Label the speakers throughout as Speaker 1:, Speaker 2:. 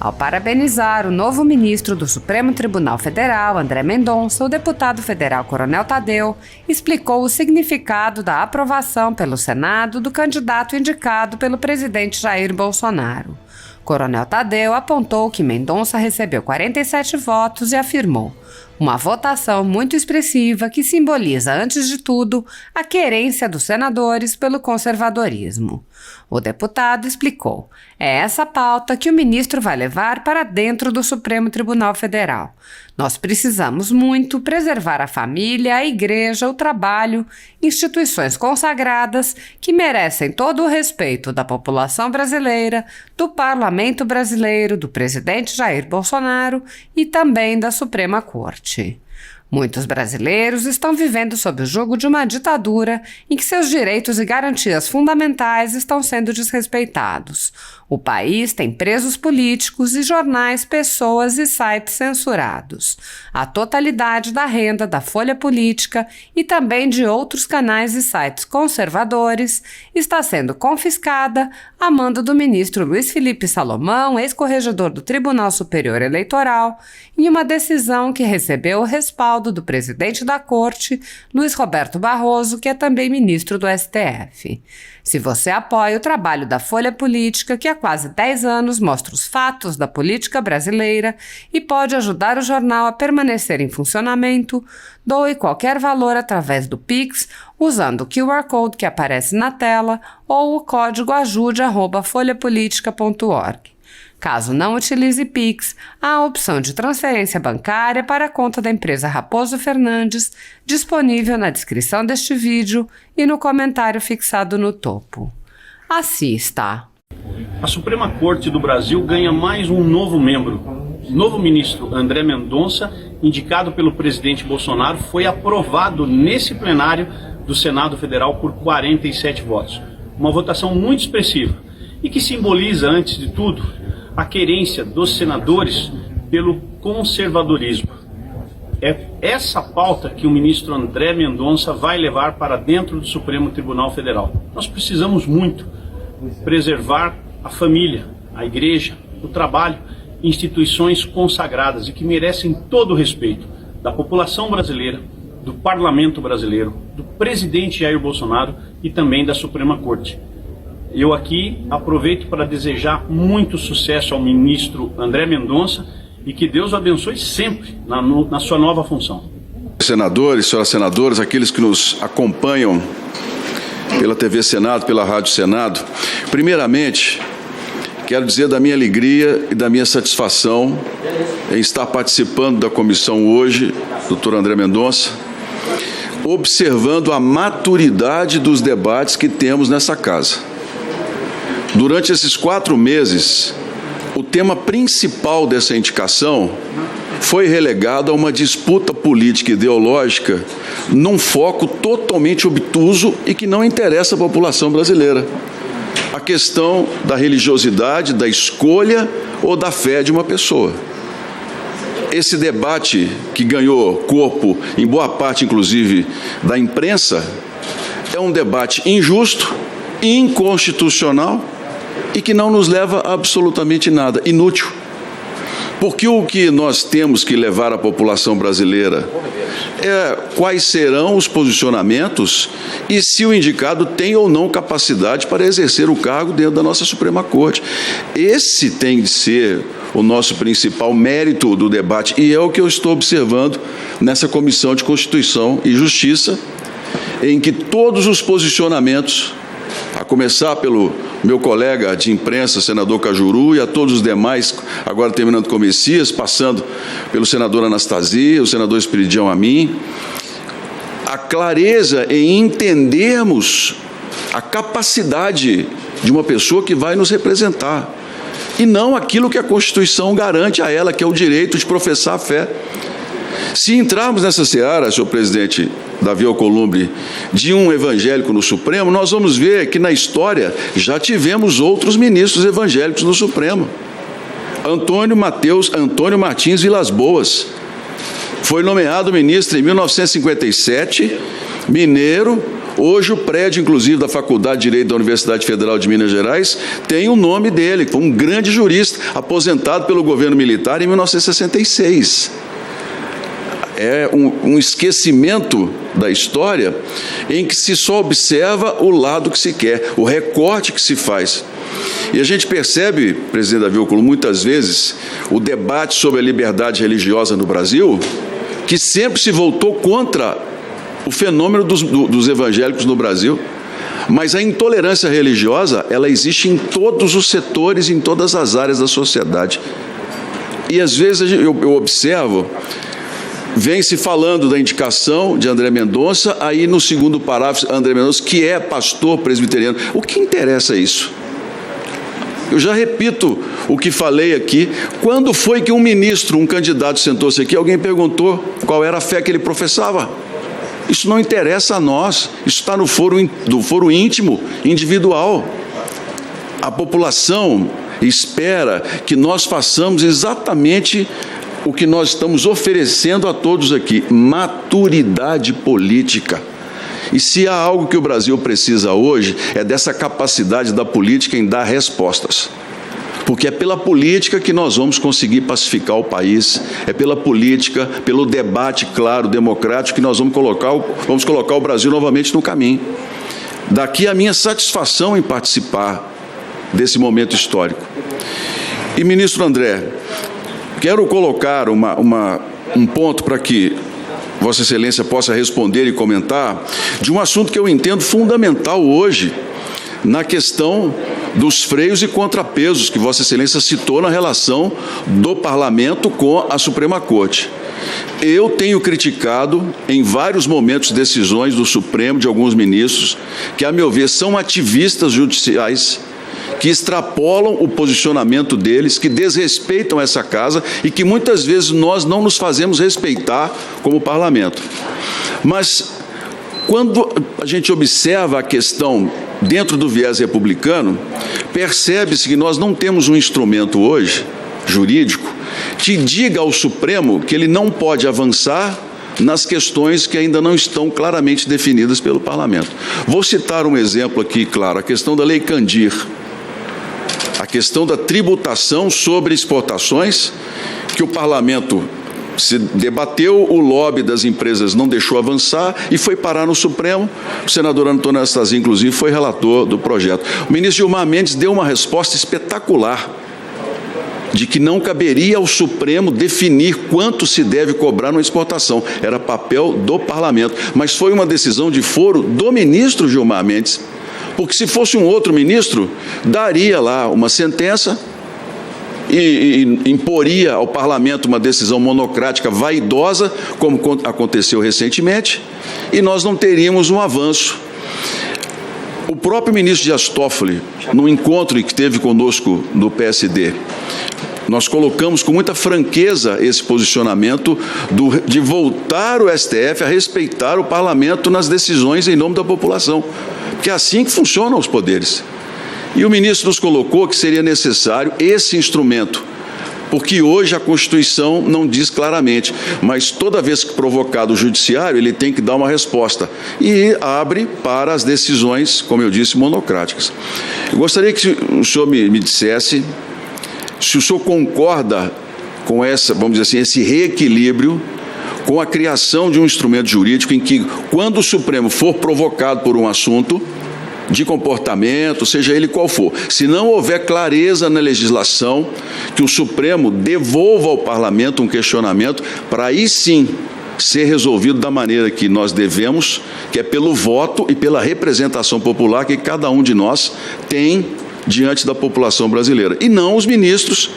Speaker 1: Ao parabenizar o novo ministro do Supremo Tribunal Federal, André Mendonça, o deputado federal Coronel Tadeu explicou o significado da aprovação pelo Senado do candidato indicado pelo presidente Jair Bolsonaro. Coronel Tadeu apontou que Mendonça recebeu 47 votos e afirmou: uma votação muito expressiva que simboliza, antes de tudo, a querência dos senadores pelo conservadorismo. O deputado explicou: é essa pauta que o ministro vai levar para dentro do Supremo Tribunal Federal. Nós precisamos muito preservar a família, a igreja, o trabalho, instituições consagradas que merecem todo o respeito da população brasileira, do parlamento brasileiro, do presidente Jair Bolsonaro e também da Suprema Corte. Muitos brasileiros estão vivendo sob o jugo de uma ditadura em que seus direitos e garantias fundamentais estão sendo desrespeitados. O país tem presos políticos e jornais, pessoas e sites censurados. A totalidade da renda da Folha Política e também de outros canais e sites conservadores está sendo confiscada a mando do ministro Luiz Felipe Salomão, ex-corregedor do Tribunal Superior Eleitoral, em uma decisão que recebeu o respaldo do presidente da Corte, Luiz Roberto Barroso, que é também ministro do STF. Se você apoia o trabalho da Folha Política, que há quase 10 anos mostra os fatos da política brasileira e pode ajudar o jornal a permanecer em funcionamento, doe qualquer valor através do Pix, usando o QR Code que aparece na tela ou o código ajude@folhapolitica.org. Caso não utilize Pix, há a opção de transferência bancária para a conta da empresa Raposo Fernandes, disponível na descrição deste vídeo e no comentário fixado no topo. Assista!
Speaker 2: A Suprema Corte do Brasil ganha mais um novo membro. O novo ministro André Mendonça, indicado pelo presidente Bolsonaro, foi aprovado nesse plenário do Senado Federal por 47 votos. Uma votação muito expressiva e que simboliza, antes de tudo, a querência dos senadores pelo conservadorismo. É essa pauta que o ministro André Mendonça vai levar para dentro do Supremo Tribunal Federal. Nós precisamos muito preservar a família, a igreja, o trabalho, instituições consagradas e que merecem todo o respeito da população brasileira, do parlamento brasileiro, do presidente Jair Bolsonaro e também da Suprema Corte. Eu aqui aproveito para desejar muito sucesso ao ministro André Mendonça e que Deus o abençoe sempre na sua nova função.
Speaker 3: Senadores, senhoras senadoras, aqueles que nos acompanham pela TV Senado, pela Rádio Senado, primeiramente, quero dizer da minha alegria e da minha satisfação em estar participando da comissão hoje, doutor André Mendonça, observando a maturidade dos debates que temos nessa casa. Durante esses 4 meses, o tema principal dessa indicação foi relegado a uma disputa política e ideológica num foco totalmente obtuso e que não interessa a população brasileira. A questão da religiosidade, da escolha ou da fé de uma pessoa. Esse debate que ganhou corpo, em boa parte, inclusive, da imprensa, é um debate injusto, inconstitucional, e que não nos leva a absolutamente nada, inútil. Porque o que nós temos que levar à população brasileira é quais serão os posicionamentos e se o indicado tem ou não capacidade para exercer o cargo dentro da nossa Suprema Corte. Esse tem de ser o nosso principal mérito do debate e é o que eu estou observando nessa Comissão de Constituição e Justiça, em que todos os posicionamentos, a começar pelo meu colega de imprensa, senador Cajuru, e a todos os demais, agora terminando com o Messias, passando pelo senador Anastasia, o senador Esperidião a mim, a clareza em entendermos a capacidade de uma pessoa que vai nos representar, e não aquilo que a Constituição garante a ela, que é o direito de professar a fé. Se entrarmos nessa seara, senhor presidente Davi Alcolumbre, de um evangélico no Supremo, nós vamos ver que na história já tivemos outros ministros evangélicos no Supremo. Antônio Martins Vilas Boas foi nomeado ministro em 1957, mineiro, Hoje o prédio, inclusive, da Faculdade de Direito da Universidade Federal de Minas Gerais tem o nome dele, que foi um grande jurista, aposentado pelo governo militar em 1966. É um esquecimento da história em que se só observa o lado que se quer, o recorte que se faz. E a gente percebe, presidente Davi Alcolumbre, muitas vezes, o debate sobre a liberdade religiosa no Brasil, que sempre se voltou contra o fenômeno dos evangélicos no Brasil. Mas a intolerância religiosa, ela existe em todos os setores, em todas as áreas da sociedade. E às vezes eu observo, vem se falando da indicação de André Mendonça, aí no segundo parágrafo, André Mendonça, que é pastor presbiteriano. O que interessa isso? Eu já repito o que falei aqui. Quando foi que um ministro, um candidato sentou-se aqui, alguém perguntou qual era a fé que ele professava? Isso não interessa a nós, isso está no foro íntimo, individual. A população espera que nós façamos exatamente o que nós estamos oferecendo a todos aqui, maturidade política. E se há algo que o Brasil precisa hoje, é dessa capacidade da política em dar respostas. Porque é pela política que nós vamos conseguir pacificar o país, é pela política, pelo debate claro, democrático, que nós vamos colocar o Brasil novamente no caminho. Daqui a minha satisfação em participar desse momento histórico. E, ministro André, quero colocar um ponto para que Vossa Excelência possa responder e comentar de um assunto que eu entendo fundamental hoje, na questão dos freios e contrapesos que Vossa Excelência citou na relação do Parlamento com a Suprema Corte. Eu tenho criticado em vários momentos decisões do Supremo, de alguns ministros, que, a meu ver, são ativistas judiciais, que extrapolam o posicionamento deles, que desrespeitam essa casa e que muitas vezes nós não nos fazemos respeitar como parlamento. Mas, quando a gente observa a questão dentro do viés republicano, percebe-se que nós não temos um instrumento hoje, jurídico, que diga ao Supremo que ele não pode avançar nas questões que ainda não estão claramente definidas pelo parlamento. Vou citar um exemplo aqui, claro, a questão da Lei Candir, a questão da tributação sobre exportações, que o parlamento se debateu, o lobby das empresas não deixou avançar e foi parar no Supremo. O senador Antônio Anastasia, inclusive, foi relator do projeto. O ministro Gilmar Mendes deu uma resposta espetacular, de que não caberia ao Supremo definir quanto se deve cobrar numa exportação. Era papel do parlamento. Mas foi uma decisão de foro do ministro Gilmar Mendes, porque se fosse um outro ministro, daria lá uma sentença e imporia ao parlamento uma decisão monocrática vaidosa, como aconteceu recentemente, e nós não teríamos um avanço. O próprio ministro Dias Toffoli, no encontro que teve conosco no PSD, nós colocamos com muita franqueza esse posicionamento de voltar o STF a respeitar o parlamento nas decisões em nome da população, porque é assim que funcionam os poderes. E o ministro nos colocou que seria necessário esse instrumento, porque hoje a Constituição não diz claramente, mas toda vez que provocado o judiciário, ele tem que dar uma resposta e abre para as decisões, como eu disse, monocráticas. Eu gostaria que o senhor me dissesse se o senhor concorda com vamos dizer assim, esse reequilíbrio, com a criação de um instrumento jurídico em que, quando o Supremo for provocado por um assunto de comportamento, seja ele qual for, se não houver clareza na legislação, que o Supremo devolva ao parlamento um questionamento para aí sim ser resolvido da maneira que nós devemos, que é pelo voto e pela representação popular que cada um de nós tem diante da população brasileira, e não os ministros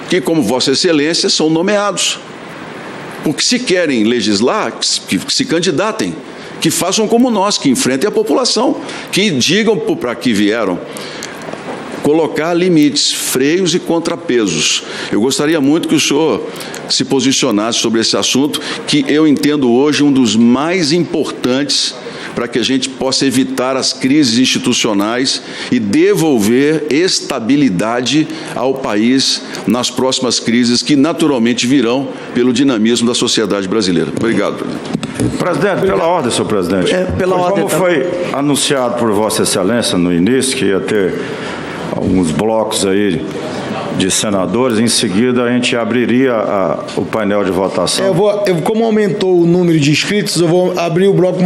Speaker 3: que, como Vossa Excelência, são nomeados. Porque se querem legislar, que se candidatem, que façam como nós, que enfrentem a população, que digam para que vieram. Colocar limites, freios e contrapesos. Eu gostaria muito que o senhor se posicionasse sobre esse assunto, que eu entendo hoje um dos mais importantes para que a gente possa evitar as crises institucionais e devolver estabilidade ao país nas próximas crises que naturalmente virão pelo dinamismo da sociedade brasileira. Obrigado, presidente.
Speaker 4: Presidente, pela ordem, senhor presidente.
Speaker 5: Pela ordem,
Speaker 4: como foi anunciado por Vossa Excelência no início que ia ter alguns blocos aí de senadores, em seguida a gente abriria o painel de votação.
Speaker 5: Como aumentou o número de inscritos, eu vou abrir o bloco